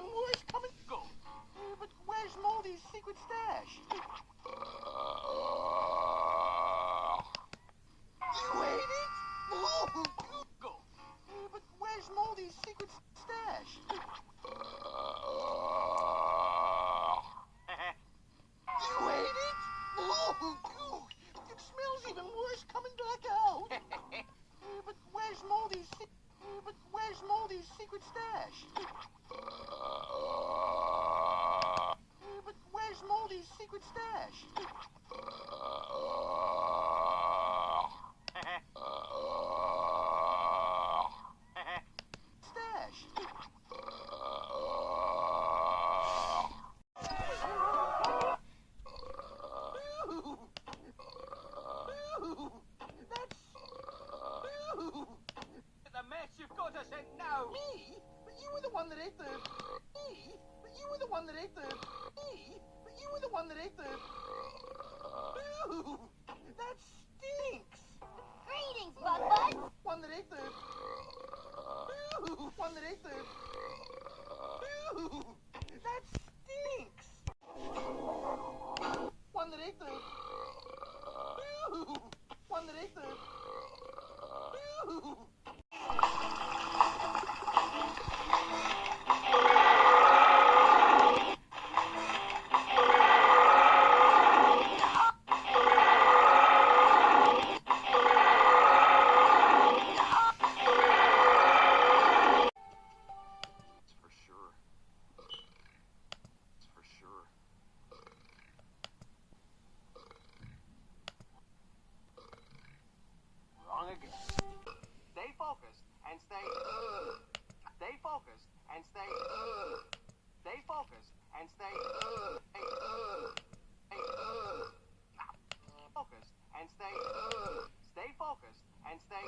worse coming. Go. But where's Moldy's secret stash? You ate it? Oh, go. But where's Moldy's secret stash? You ate it? Oh, it smells even worse coming back out. But where's Moldy's secret stash? But where's Moldy's secret stash? Stash. The mess you've got us in now. Me? But you were the one that ate the... Me? But you were the one that ate the... Me? But you were the one that ate the... Ooh, that stinks. Greetings, Bud. One that ate the... Ooh, one that ate the... Ooh, that stinks. One that ate the... Ooh, one that ate the... Ooh. Wrong again. Stay focused and stay... Stay focused and stay... Stay focused and stay... Focused and stay... Stay focused and stay...